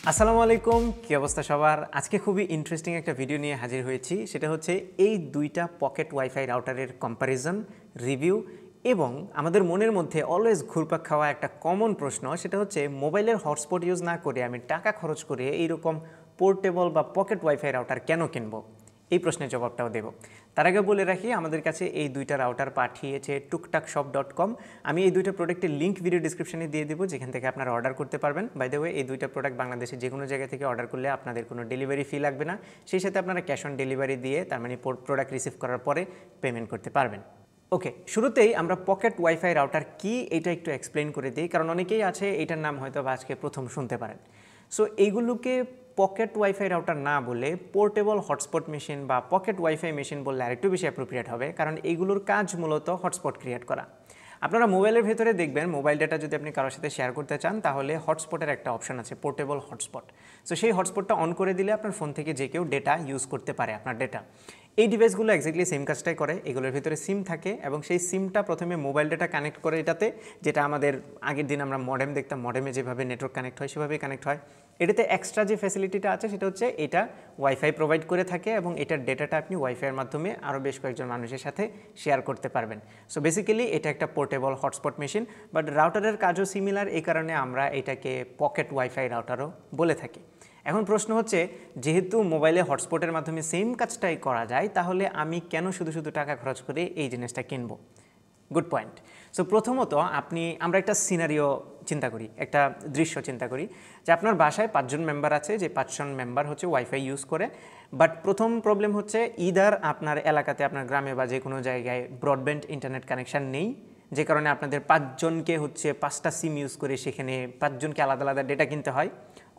আসসালামু আলাইকুম, কি অবস্থা সবার? আজকে খুবই ইন্টারেস্টিং একটা ভিডিও নিয়ে হাজির হয়েছি। সেটা হচ্ছে এই দুইটা পকেট ওয়াইফাই রাউটারের কম্প্যারিজন, রিভিউ এবং আমাদের মনের মধ্যে অলওয়েজ ঘুরপাক খাওয়া একটা কমন প্রশ্ন, সেটা হচ্ছে মোবাইলের হটস্পট ইউজ না করে আমি টাকা খরচ করে এইরকম পোর্টেবল বা পকেট ওয়াইফাই রাউটার কেন কিনবো? এই প্রশ্নের জবাবটাও দেব। তার আগে বলে রাখি, আমাদের কাছে এই দুইটা রাউটার পাঠিয়েছে tuktakshop.com। আমি এই দুইটা প্রোডাক্টের লিঙ্ক ভিডিও ডিসক্রিপশনে দিয়ে দেবো, যেখান থেকে আপনারা অর্ডার করতে পারবেন। বাই দ্য ওয়ে, এই দুইটা প্রোডাক্ট বাংলাদেশে যে কোনো জায়গা থেকে অর্ডার করলে আপনাদের কোনো ডেলিভারি ফি লাগবে না। সেই সাথে আপনারা ক্যাশ অন ডেলিভারি দিয়ে, তার মানে প্রোডাক্ট রিসিভ করার পরে পেমেন্ট করতে পারবেন। ওকে, শুরুতেই আমরা পকেট ওয়াইফাই রাউটার কি এটা একটু এক্সপ্লেন করে দিই, কারণ অনেকেই আছে এটার নাম হয়তো আজকে প্রথম শুনতে পারেন। সো এইগুলোকে পকেট ওয়াইফাই রাউটার না বলে পোর্টেবল হটস্পট মেশিন বা পকেট ওয়াইফাই মেশিন বললে আরেকটু বেশি অ্যাপ্রোপ্রিয়েট হবে, কারণ এইগুলোর কাজ মূলত হটস্পট ক্রিয়েট করা। আপনারা মোবাইলের ভেতরে দেখবেন, মোবাইল ডেটা যদি আপনি কারোর সাথে শেয়ার করতে চান, তাহলে হটস্পটের একটা অপশন আছে, পোর্টেবল হটস্পট। সো সেই হটস্পটটা অন করে দিলে আপনার ফোন থেকে যে কেউ ডেটা ইউজ করতে পারে, আপনার ডেটা। এই ডিভাইসগুলো এক্স্যাক্টলি সেম কাজটাই করে। এগুলোর ভিতরে সিম থাকে এবং সেই সিমটা প্রথমে মোবাইল ডেটা কানেক্ট করে এটাতে, যেটা আমাদের আগের দিন আমরা মডেম দেখতাম, মডেমে যেভাবে নেটওয়ার্ক কানেক্ট হয় সেভাবেই কানেক্ট হয়। এটাতে এক্সট্রা যে ফ্যাসিলিটিটা আছে সেটা হচ্ছে এটা ওয়াইফাই প্রোভাইড করে থাকে এবং এটার ডেটাটা আপনি ওয়াইফাইয়ের মাধ্যমে আরও বেশ কয়েকজন মানুষের সাথে শেয়ার করতে পারবেন। সো বেসিক্যালি এটা একটা পোর্টেবল হটস্পট মেশিন, বাট রাউটারের কাজও সিমিলার, এই কারণে আমরা এটাকে পকেট ওয়াইফাই রাউটারও বলে থাকি। এখন প্রশ্ন হচ্ছে, যেহেতু মোবাইলে হটস্পটের মাধ্যমে সেম কাজটাই করা যায়, তাহলে আমি কেন শুধু শুধু টাকা খরচ করে এই জিনিসটা কিনবো? Good point. সো প্রথমত আমরা একটা সিনারিও চিন্তা করি, একটা দৃশ্য চিন্তা করি, যে আপনার বাসায় 5 জন মেম্বার আছে, যে 5 জন মেম্বার হচ্ছে ওয়াইফাই ইউজ করে। বাট প্রথম প্রবলেম হচ্ছে, ইদার আপনার এলাকাতে, আপনার গ্রামে বা যে কোনো জায়গায় ব্রডব্যান্ড ইন্টারনেট কানেকশান নেই, যে কারণে আপনাদের 5 জনকে হচ্ছে 5টা সিম ইউজ করে সেখানে 5 জনকে আলাদা আলাদা ডেটা কিনতে হয়।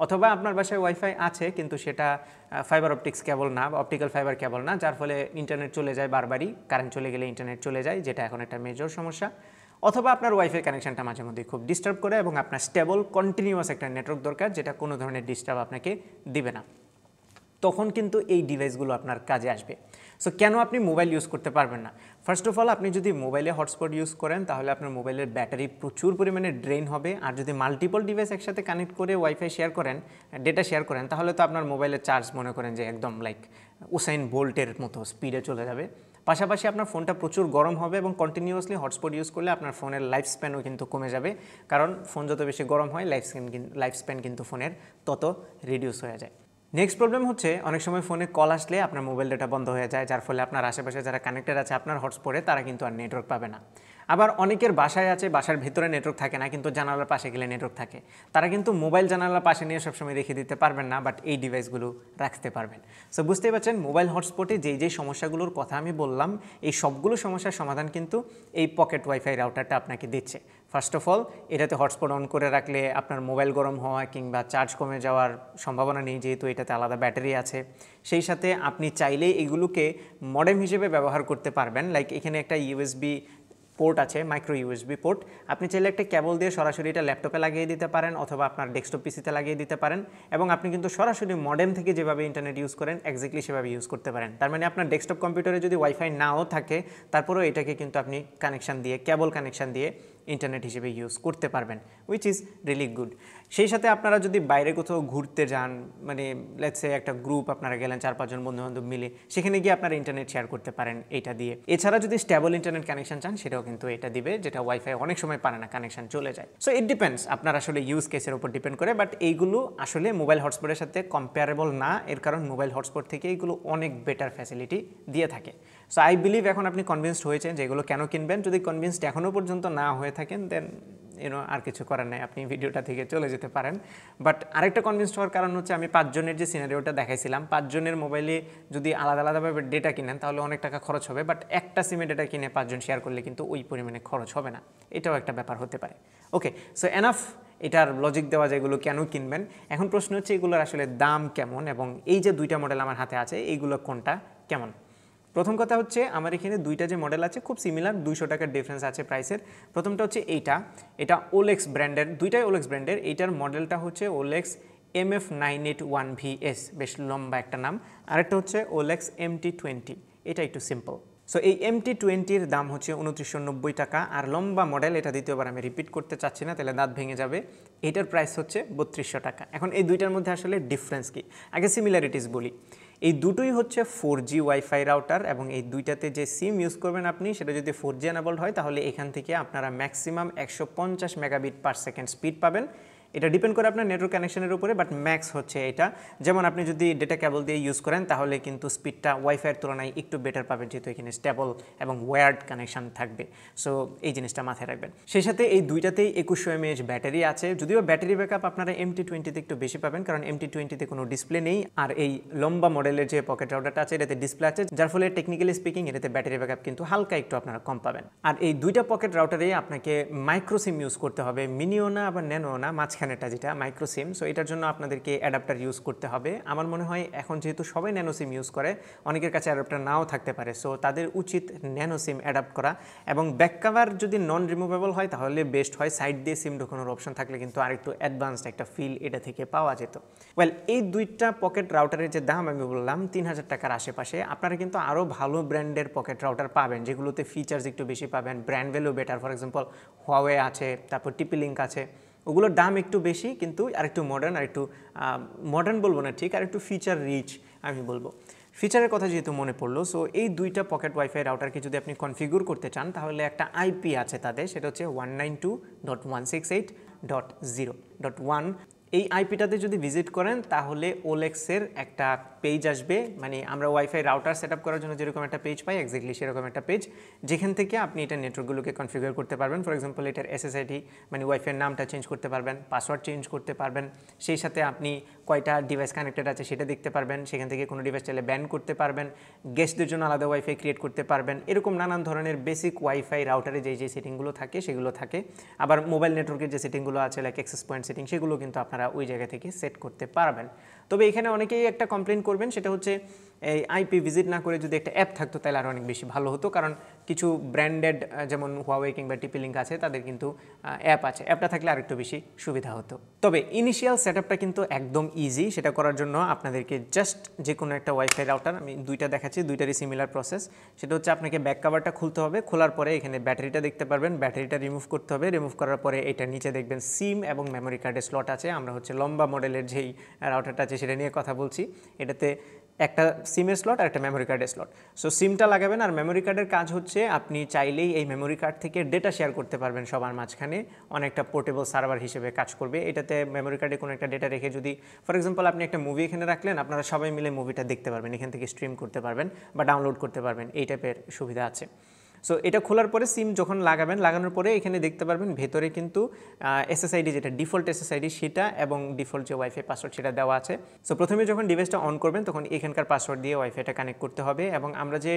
অথবা আপনার বাসায় ওয়াইফাই আছে কিন্তু সেটা ফাইবার অপটিক্স কেবল না বা অপটিক্যাল ফাইবার কেবল না, যার ফলে ইন্টারনেট চলে যায় বারবারই, কারেন্ট চলে গেলে ইন্টারনেট চলে যায়, যেটা এখন একটা মেজর সমস্যা। অথবা আপনার ওয়াইফাই কানেকশানটা মাঝে মধ্যে খুব ডিস্টার্ব করে এবং আপনার স্টেবল কন্টিনিউয়াস একটা নেটওয়ার্ক দরকার, যেটা কোনো ধরনের ডিস্টার্ব আপনাকে দিবে না। তখন কিন্তু এই ডিভাইসগুলো আপনার কাজে আসবে। সো কেন আপনি মোবাইল ইউজ করতে পারবেন না? ফার্স্ট অফ অল, আপনি যদি মোবাইলে হটস্পট ইউজ করেন তাহলে আপনার মোবাইলের ব্যাটারি প্রচুর পরিমাণে ড্রেন হবে। আর যদি মাল্টিপল ডিভাইস একসাথে কানেক্ট করে ওয়াইফাই শেয়ার করেন, ডেটা শেয়ার করেন, তাহলে তো আপনার মোবাইলের চার্জ মনে করেন যে একদম লাইক উসাইন বোল্টের মতো স্পিডে চলে যাবে। পাশাপাশি আপনার ফোনটা প্রচুর গরম হবে এবং কন্টিনিউয়াসলি হটস্পট ইউজ করলে আপনার ফোনের লাইফ স্প্যানও কিন্তু কমে যাবে, কারণ ফোন যত বেশি গরম হয় লাইফ স্প্যান কিন্তু ফোনের তত রিডিউস হয়ে যায়। নেক্সট প্রবলেম হচ্ছে, অনেক সময় ফোনে কল আসলে আপনার মোবাইল ডেটা বন্ধ হয়ে যায়, যার ফলে আপনার আশেপাশে যারা কানেক্টেড আছে আপনার হটস্পটে, তারা কিন্তু আর নেটওয়ার্ক পাবে না। আবার অনেকের বাসায় আছে, বাসার ভেতরে নেটওয়ার্ক থাকে না, কিন্তু জানালার পাশে গেলে নেটওয়ার্ক থাকে। তারা কিন্তু মোবাইল জানালার পাশে নিয়ে সবসময় রেখে দিতে পারবেন না, বাট এই ডিভাইসগুলো রাখতে পারবেন। সো বুঝতেই পারছেন, মোবাইল হটস্পটে যেই সমস্যাগুলোর কথা আমি বললাম, এই সবগুলো সমস্যার সমাধান কিন্তু এই পকেট ওয়াইফাই রাউটারটা আপনাকে দিচ্ছে। ফার্স্ট অফ অল, এটাতে হটস্পট অন করে রাখলে আপনার মোবাইল গরম হওয়া কিংবা চার্জ কমে যাওয়ার সম্ভাবনা নেই, যেহেতু এটাতে আলাদা ব্যাটারি আছে। সেই সাথে আপনি চাইলেই এগুলোকে মডেম হিসেবে ব্যবহার করতে পারবেন। লাইক এখানে একটা ইউএসবি পোর্ট আছে, মাইক্রো ইউএসবি পোর্ট। আপনি চাইলে একটা কেবল দিয়ে সরাসরি এটা ল্যাপটপে লাগিয়ে দিতে পারেন অথবা আপনার ডেস্কটপ পিসিতে লাগিয়ে দিতে পারেন, এবং আপনি কিন্তু সরাসরি মডেম থেকে যেভাবে ইন্টারনেট ইউজ করেন এক্স্যাক্টলি সেভাবে ইউজ করতে পারেন। তার মানে আপনার ডেস্কটপ কম্পিউটারে যদি ওয়াইফাই নাও থাকে, তারপরেও এটাকে কিন্তু আপনি কানেকশান দিয়ে, কেবল কানেকশান দিয়ে ইন্টারনেট হিসেবে ইউজ করতে পারবেন, উইচ ইজ রিয়েলি গুড। সেই সাথে আপনারা যদি বাইরে কোথাও ঘুরতে যান, মানে লেটস সে একটা গ্রুপ আপনারা গেলেন 4-5 জন বন্ধুবান্ধব মিলে, সেখানে গিয়ে আপনারা ইন্টারনেট শেয়ার করতে পারেন এটা দিয়ে। এছাড়া যদি স্টেবল ইন্টারনেট কানেকশন চান, সেটাও কিন্তু এটা দিবে, যেটা ওয়াইফাই অনেক সময় পারে না, কানেকশন চলে যায়। সো ইট ডিপেন্ডস, আপনার আসলে ইউজ কেসের উপর ডিপেন্ড করে। বাট এইগুলো আসলে মোবাইল হটস্পটের সাথে কম্পেয়ারেবল না, এর কারণ মোবাইল হটস্পট থেকে এইগুলো অনেক বেটার ফ্যাসিলিটি দিয়ে থাকে। সো আই বিলিভ এখন আপনি কনভিন্সড হয়েছেন যে এগুলো কেন কিনবেন। যদি কনভিন্সড এখনও পর্যন্ত না হয়ে থাকেন, দেন আর কিছু করার নাই, আপনি ভিডিওটা থেকে চলে যেতে পারেন। বাট আরেকটা কনভিন্সড হওয়ার কারণ হচ্ছে, আমি 5 জনের যে সিনারিওটা দেখাইছিলাম, 5 জনের মোবাইলে যদি আলাদা আলাদাভাবে ডেটা কিনেন তাহলে অনেক টাকা খরচ হবে, বাট একটা সিমে ডেটা কিনে 5 জন শেয়ার করলে কিন্তু ওই পরিমাণে খরচ হবে না। এটাও একটা ব্যাপার হতে পারে। ওকে, সো এনাফ এটার লজিক দেওয়া যায় এগুলো কেন কিনবেন। এখন প্রশ্ন হচ্ছে এগুলোর আসলে দাম কেমন, এবং এই যে দুইটা মডেল আমার হাতে আছে, এইগুলো কোনটা কেমন। প্রথম কথা হচ্ছে, আমার এখানে দুইটা যে মডেল আছে খুব সিমিলার, 200 টাকার ডিফারেন্স আছে প্রাইসের। প্রথমটা হচ্ছে এটা ওলেক্স ব্র্যান্ডের, দুইটাই ওলেক্স ব্র্যান্ডের। এইটার মডেলটা হচ্ছে ওলেক্স MF981VS, বেশ লম্বা একটা নাম। আরেকটা হচ্ছে ওলেক্স MT20, এটা একটু সিম্পল। সো এই MT20-র দাম হচ্ছে 2990 টাকা, আর লম্বা মডেল, এটা দ্বিতীয়বার আমি রিপিট করতে চাচ্ছি না, তাহলে দাঁত ভেঙে যাবে, এটার প্রাইস হচ্ছে 3200 টাকা। এখন এই দুইটার মধ্যে আসলে ডিফারেন্স কি? আগে সিমিলারিটিস বলি। এই দুটোই হচ্ছে 4G ওয়াইফাই রাউটার, এবং এই দুইটাতে যে সিম ইউজ করবেন আপনি, সেটা যদি 4G এনাবলড হয় তাহলে এখান থেকে আপনারা maximum 150 megabit per second speed পাবেন। এটা ডিপেন্ড করে আপনার নেটওয়ার্ক কানেকশনের উপরে, বাট ম্যাক্স হচ্ছে এটা। যেমন আপনি যদি ডেটা কেবল দিয়ে ইউজ করেন তাহলে কিন্তু স্পিডটা ওয়াইফাইয়ের তুলনায় একটু বেটার পাবেন, যেহেতু এখানে স্টেবল এবং ওয়্যার্ড কানেকশন থাকবে। সো এই জিনিসটা মাথায় রাখবেন। সেই সাথে এই দুইটাতেই 2100 mAh ব্যাটারি আছে, যদিও ব্যাটারি ব্যাকআপ আপনারা MT20-তে একটু বেশি পাবেন, কারণ MT20-তে কোনো ডিসপ্লে নেই, আর এই লম্বা মডেলের যে পকেট রাউটারটা আছে এটাতে ডিসপ্লে আছে, যার ফলে টেকনিক্যালি স্পিকিং এটাতে ব্যাটারি ব্যাকআপ কিন্তু হালকা একটু আপনারা কম পাবেন। আর এই দুইটা পকেট রাউটারে আপনাকে মাইক্রো সিম ইউজ করতে হবে, মিনিও না আবার ন্যানো না, মাঝখানেটা যেটা মাইক্রো সিম। সো এটার জন্য আপনাদেরকে অ্যাডাপ্টার ইউজ করতে হবে। আমার মনে হয় এখন যেহেতু সবাই ন্যানো সিম ইউজ করে, অনেকের কাছে অ্যাডাপ্টার নাও থাকতে পারে, সো তাদের উচিত ন্যানো সিম অ্যাডাপ্ট করা। এবং ব্যাক কাভার যদি নন রিমুভেবল হয় তাহলে বেস্ট হয়, সাইড দিয়ে সিম ঢোকানোর অপশন থাকলে কিন্তু আরেকটু অ্যাডভান্সড একটা ফিল এটা থেকে পাওয়া যেত। ওয়েল, এই দুইটা পকেট রাউটারের যে দাম আমি বললাম 3000 টাকার আশেপাশে, আপনারা কিন্তু আরও ভালো ব্র্যান্ডের পকেট রাউটার পাবেন, যেগুলোতে ফিচার্স একটু বেশি পাবেন, brand value better. For example Huawei আছে, তারপর TP-Link আছে, ওগুলোর দাম একটু বেশি কিন্তু আরেকটু মডার্ন, আরেকটু মডার্ন বলবো না ঠিক, আরেকটু ফিচার রিচ আমি বলবো। ফিচারের কথা যেহেতু মনে পড়লো, সো এই দুইটা পকেট ওয়াইফাই রাউটারকে যদি আপনি কনফিগার করতে চান তাহলে একটা IP আছে তাদের, সেটা হচ্ছে 192.168.0.1। এই আইপিটাতে যদি ভিজিট করেন তাহলে ওলেক্সের একটা পেজ আসবে, মানে আমরা ওয়াইফাই রাউটার সেট আপ করার জন্য যেরকম একটা পেজ পাই, এক্স্যাক্টলি সেরকম একটা পেজ, যেখান থেকে আপনি এটা নেটওয়ার্কগুলোকে কনফিগার করতে পারবেন। ফর এক্সাম্পল এটার SSID মানে ওয়াইফাইয়ের নামটা চেঞ্জ করতে পারবেন, পাসওয়ার্ড চেঞ্জ করতে পারবেন, সেই সাথে আপনি কয়টা ডিভাইস কানেক্টেড আছে সেটা দেখতে পারবেন, সেখান থেকে কোনো ডিভাইস চাইলে ব্যান করতে পারবেন, গেস্টদের জন্য আলাদা ওয়াইফাই ক্রিয়েট করতে পারবেন। এরকম নানান ধরনের বেসিক ওয়াইফাই রাউটারে যে সেটিংগুলো থাকে সেগুলো থাকে। আবার মোবাইল নেটওয়ার্কের যে সেটিংগুলো আছে লাইক অ্যাক্সেস পয়েন্ট সেটিং, সেগুলো কিন্তু আপনারা ওই জায়গা থেকে সেট করতে পারবেন। তবে এখানে অনেকেই একটা কমপ্লেন করবেন, সেটা হচ্ছে এই আইপি ভিজিট না করে যদি একটা অ্যাপ থাকতো তাহলে আরও অনেক বেশি ভালো হতো, কারণ কিছু ব্র্যান্ডেড যেমন হুয়াওয়ে কিংবা TP-Link আছে তাদের কিন্তু অ্যাপ আছে, অ্যাপটা থাকলে আরেকটু বেশি সুবিধা হতো। তবে ইনিশিয়াল সেটআপটা কিন্তু একদম ইজি। সেটা করার জন্য আপনাদেরকে জাস্ট যে কোনো একটা ওয়াইফাই রাউটার, আমি দুইটা দেখাচ্ছি, দুইটারই সিমিলার প্রসেস। সেটা হচ্ছে আপনাকে ব্যাক কাভারটা খুলতে হবে, খোলার পরে এখানে ব্যাটারিটা দেখতে পারবেন, ব্যাটারিটা রিমুভ করতে হবে, রিমুভ করার পরে এটা নিচে দেখবেন সিম এবং মেমোরি কার্ডের স্লট আছে। আমরা হচ্ছে লম্বা মডেলের যেই রাউটারটা আছে সেটা নিয়ে কথা বলছি। এটাতে একটা সিমের স্লট আর একটা মেমোরি কার্ডের স্লট। সো সিমটা লাগাবেন, আর মেমোরি কার্ডের কাজ হচ্ছে আপনি চাইলেই এই মেমোরি কার্ড থেকে ডেটা শেয়ার করতে পারবেন সবার মাঝখানে, অনেকটা পোর্টেবল সার্ভার হিসেবে কাজ করবে। এটাতে মেমোরি কার্ডে কোনো একটা ডেটা রেখে যদি ফর এক্সাম্পল আপনি একটা মুভি এখানে রাখলেন, আপনারা সবাই মিলে মুভিটা দেখতে পারবেন, এখান থেকে স্ট্রিম করতে পারবেন বা ডাউনলোড করতে পারবেন, এই টাইপের সুবিধা আছে। সো এটা খোলার পরে সিম যখন লাগাবেন, লাগানোর পরে এখানে দেখতে পারবেন ভেতরে কিন্তু SSID যেটা ডিফল্ট SSID সেটা এবং ডিফল্ট যে ওয়াইফাই পাসওয়ার্ড সেটা দেওয়া আছে। সো প্রথমে যখন ডিভাইসটা অন করবেন তখন এখানকার পাসওয়ার্ড দিয়ে ওয়াইফাইটা কানেক্ট করতে হবে, এবং আমরা যে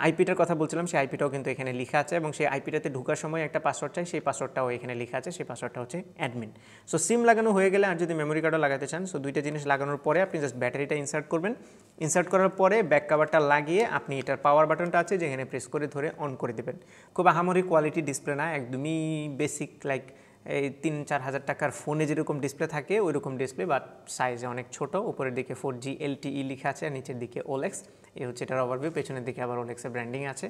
আইপিটার কথা বলছিলাম সেই আইপিটাও কিন্তু এখানে লেখা আছে, এবং সেই আইপিটাতে ঢোকার সময় একটা পাসওয়ার্ড চাই, সেই পাসওয়ার্ডটাও এখানে লেখা আছে, সেই পাসওয়ার্ডটা হচ্ছে অ্যাডমিন। সো সিম লাগানো হয়ে গেলে আর যদি মেমোরি কার্ডও লাগাতে চান, সো দুইটা জিনিস লাগানোর পরে আপনি জাস্ট ব্যাটারিটা ইনসার্ট করবেন, ইনসার্ট করার পরে ব্যাক কাভারটা লাগিয়ে আপনি এটার পাওয়ার বাটনটা আছে যেখানে প্রেস করে ধরে অন করে দেবেন। খুব আহামরি কোয়ালিটি ডিসপ্লে না, একদমই বেসিক, লাইক এই 3-4 হাজার টাকার ফোনে যেরকম ডিসপ্লে থাকে ওই রকম ডিসপ্লে, বাট সাইজে অনেক ছোট। উপরের দিকে 4G LTE লেখা আছে, আর নিচের দিকে ওলেক্স, এই হচ্ছে এটার ওভারভিউ। পেছনের দিকে আবার ওলেক্সের ব্র্যান্ডিং আছে।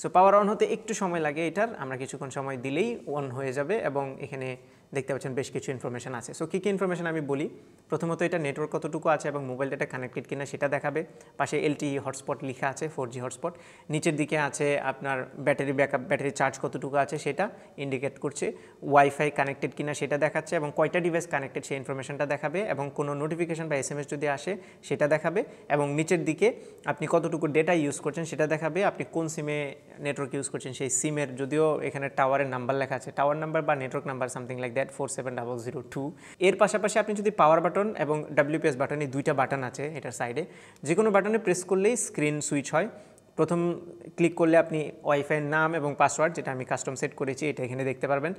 সো পাওয়ার অন হতে একটু সময় লাগে এটার, আমরা কিছুক্ষণ সময় দিলেই অন হয়ে যাবে, এবং এখানে দেখতে পাচ্ছেন বেশ কিছু ইনফরমেশন আছে। সো কী কী ইনফরমেশন আমি বলি, প্রথমত এটা নেটওয়ার্ক কতটুকু আছে এবং মোবাইল ডেটা কানেক্টেড কিনা সেটা দেখাবে, পাশে LTE হটস্পট লেখা আছে, 4G হটস্পট, নিচের দিকে আছে আপনার ব্যাটারি ব্যাকআপ, ব্যাটারি চার্জ কতটুকু আছে সেটা ইন্ডিকেট করছে, ওয়াইফাই কানেক্টেড কিনা সেটা দেখাচ্ছে, এবং কয়টা ডিভাইস কানেক্টেড সেই ইনফরমেশনটা দেখাবে, এবং কোনো নোটিফিকেশন বা SMS যদি আসে সেটা দেখাবে, এবং নিচের দিকে আপনি কতটুকু ডেটা ইউজ করছেন সেটা দেখাবে, আপনি কোন সিমে নেটওয়ার্ক ইউজ করছেন সেই সিমের, যদিও এখানে টাওয়ারের নাম্বার লেখা আছে, টাওয়ার নাম্বার বা network number something like that 47002। এর পাশাপাশি আপনি যদি পাওয়ার বাটন এবং WPS বাটন, এই দুইটা বাটন আছে এটার সাইডে, যে কোনো বাটনে প্রেস করলেই স্ক্রিন সুইচ হয়। প্রথম ক্লিক করলে আপনি ওয়াইফাইয়ের নাম এবং পাসওয়ার্ড, যেটা আমি কাস্টম সেট করেছি, এটা এখানে দেখতে পারবেন।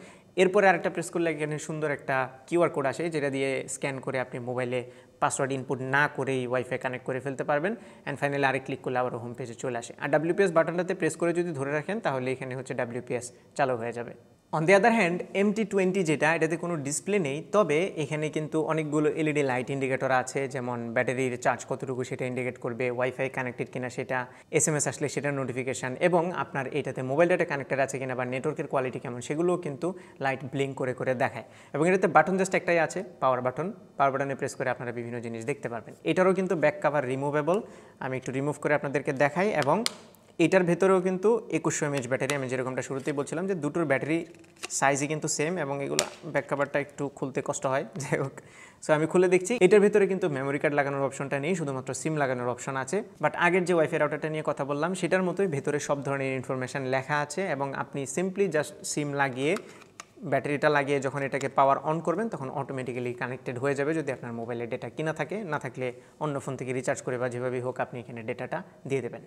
এরপরে আরেকটা প্রেস করলে এখানে সুন্দর একটা QR কোড আসে, যেটা দিয়ে স্ক্যান করে আপনি মোবাইলে পাসওয়ার্ড ইনপুট না করেই ওয়াইফাই কানেক্ট করে ফেলতে পারবেন। অ্যান্ড ফাইনালি আরেক ক্লিক করলে আবার হোম পেজে চলে আসে। আর WPS বাটনটাতে প্রেস করে যদি ধরে রাখেন তাহলে এখানে হচ্ছে WPS চালু হয়ে যাবে। On the other hand MT20 যেটা, এটাতে কোনো ডিসপ্লে নেই, তবে এখানে কিন্তু অনেকগুলো LED লাইট ইন্ডিকেটর আছে, যেমন ব্যাটারির চার্জ কতটুকু সেটা ইন্ডিকেট করবে, ওয়াইফাই কানেক্টেড কিনা সেটা, SMS আসলে সেটার নোটিফিকেশান, এবং আপনার এটাতে মোবাইল ডাটা কানেক্টেড আছে কিনা বা নেটওয়ার্কের কোয়ালিটি কেমন সেগুলোও কিন্তু লাইট ব্লিঙ্ক করে করে দেখায়। এবং এটাতে বাটন জাস্ট একটাই আছে, পাওয়ার বাটনে প্রেস করে আপনারা বিভিন্ন জিনিস দেখতে পারবেন। এটারও কিন্তু ব্যাক কাভার রিমুভেবল, আমি একটু রিমুভ করে আপনাদেরকে দেখাই। এবং এটার ভেতরেও কিন্তু 2100 mAh ব্যাটারি, আমি যেরকমটা শুরুতেই বলছিলাম যে দুটোর ব্যাটারি সাইজই কিন্তু সেম, এবং এগুলো ব্যাক কাভারটা একটু খুলতে কষ্ট হয়, যাই হোক। সো আমি খুলে দেখছি, এটার ভেতরে কিন্তু মেমোরি কার্ড লাগানোর অপশনটা নেই, শুধুমাত্র সিম লাগানোর অপশন আছে। বাট আগের যে ওয়াইফাই রাউটারটা নিয়ে কথা বললাম সেটার মতোই ভেতরে সব ধরনের ইনফরমেশান লেখা আছে, এবং আপনি সিম্পলি জাস্ট সিম লাগিয়ে ব্যাটারিটা লাগিয়ে যখন এটাকে পাওয়ার অন করবেন তখন অটোমেটিক্যালি কানেক্টেড হয়ে যাবে, যদি আপনার মোবাইলে ডেটা কিনা থাকে, না থাকলে অন্য ফোন থেকে রিচার্জ করে বা যেভাবেই হোক আপনি এখানে ডেটাটা দিয়ে দেবেন।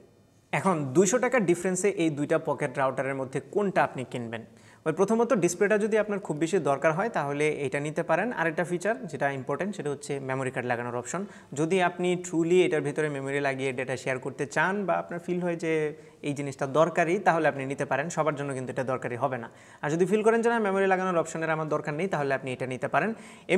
এখন 200 টাকার ডিফারেন্সে এই দুইটা পকেট রাউটারের মধ্যে কোনটা আপনি কিনবেন? ওই প্রথমত ডিসপ্লেটা যদি আপনার খুব বেশি দরকার হয় তাহলে এটা নিতে পারেন। আরেকটা ফিচার যেটা ইম্পর্টেন্ট সেটা হচ্ছে মেমোরি কার্ড লাগানোর অপশন। যদি আপনি ট্রুলি এটার ভিতরে মেমোরি লাগিয়ে ডেটা শেয়ার করতে চান বা আপনার ফিল হয় যে এই জিনিসটা দরকারি, তাহলে আপনি নিতে পারেন। সবার জন্য কিন্তু এটা দরকারি হবে না। আর যদি ফিল করেন যে না মেমোরি লাগানোর অপশনের আমার দরকার নেই, তাহলে আপনি এটা নিতে পারেন।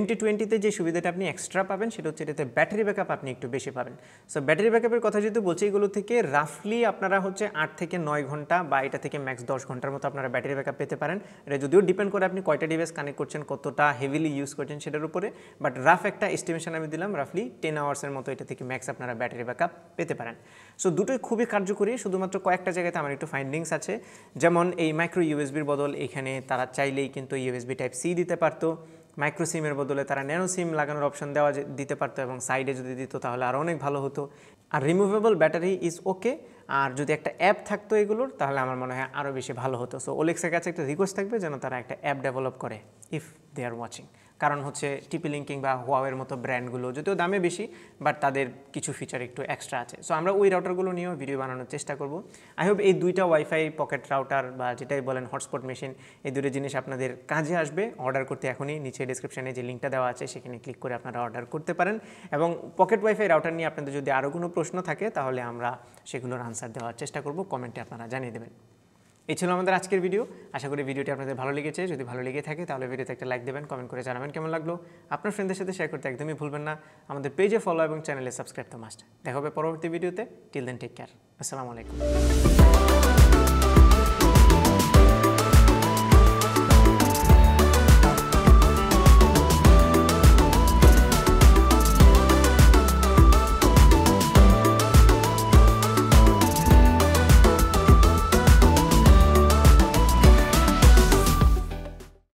MT20তে যে সুবিধাটা আপনি এক্সট্রা পাবেন সেটা হচ্ছে এটাতে ব্যাটারি ব্যাকআপ আপনি একটু বেশি পাবেন। সো ব্যাটারি ব্যাকআপের কথা যেহেতু বলছি, এগুলো থেকে রাফলি আপনারা হচ্ছে 8 থেকে 9 ঘন্টা বা এটা থেকে ম্যাক্স 10 ঘন্টার মতো আপনারা ব্যাটারি ব্যাকআপ পেতে পারেন। এটা যদিও ডিপেন্ড করে আপনি কয়টা ডিভাইস কানেক্ট করছেন, কতটা হেভিলি ইউজ করছেন সেটার উপরে, বাট রাফ একটা এস্টিমেশন আমি দিলাম, রাফলি 10 আওয়ার্সের মতো এটা থেকে ম্যাক্স আপনারা ব্যাটারি ব্যাকআপ পেতে পারেন। সো দুটোই খুবই কার্যকরী, শুধুমাত্র কয়েকটা জায়গাতে আমার একটু ফাইন্ডিংস আছে, যেমন এই মাইক্রো ইউএসবির বদল এখানে তারা চাইলেই কিন্তু USB টাইপ C দিতে পারতো, মাইক্রো সিমের বদলে তারা ন্যানো সিম লাগানোর অপশন দিতে পারতো, এবং সাইডে যদি দিত তাহলে আরও অনেক ভালো হতো। আর রিমুভেবল ব্যাটারি ইজ ওকে, আর যদি একটা অ্যাপ থাকতো এগুলোর তাহলে আমার মনে হয় আরও বেশি ভালো হতো। সো ওলেক্সের কাছে একটা রিকোয়েস্ট থাকবে যেন তারা একটা অ্যাপ ডেভেলপ করে, ইফ দে আর ওয়াচিং। কারণ হচ্ছে TP-Link কিংবা হুয়াওয়ের মতো ব্র্যান্ডগুলো যদিও দামে বেশি, বাট তাদের কিছু ফিচার একটু এক্সট্রা আছে। সো আমরা ওই রাউটারগুলো নিয়েও ভিডিও বানানোর চেষ্টা করব। আই হোপ এই দুইটা ওয়াইফাই পকেট রাউটার বা যেটাই বলেন হটস্পট মেশিন, এই দুটো জিনিস আপনাদের কাজে আসবে। অর্ডার করতে এখনই নিচে ডিসক্রিপশানে যে লিঙ্কটা দেওয়া আছে সেখানে ক্লিক করে আপনারা অর্ডার করতে পারেন। এবং পকেট ওয়াইফাই রাউটার নিয়ে আপনাদের যদি আরও কোনো প্রশ্ন থাকে তাহলে আমরা সেগুলোর আনসার দেওয়ার চেষ্টা করব, কমেন্টে আপনারা জানিয়ে দেবেন। এই ছিল আমাদের আজকের ভিডিও। আশা করি ভিডিওটি আপনাদের ভালো লেগেছে। যদি ভালো লেগে থাকে তাহলে ভিডিওতে একটা লাইক দেবেন, কমেন্ট করে জানাবেন কেমন লাগলো। আপনার ফ্রেন্ডদের সাথে শেয়ার করতে একদমই ভুলবেন না। আমাদের পেজে ফলো এবং চ্যানেলে সাবস্ক্রাইব তো মাস্ট। দেখা হবে পরবর্তী ভিডিওতে। Till then take care. আসসালামু আলাইকুম।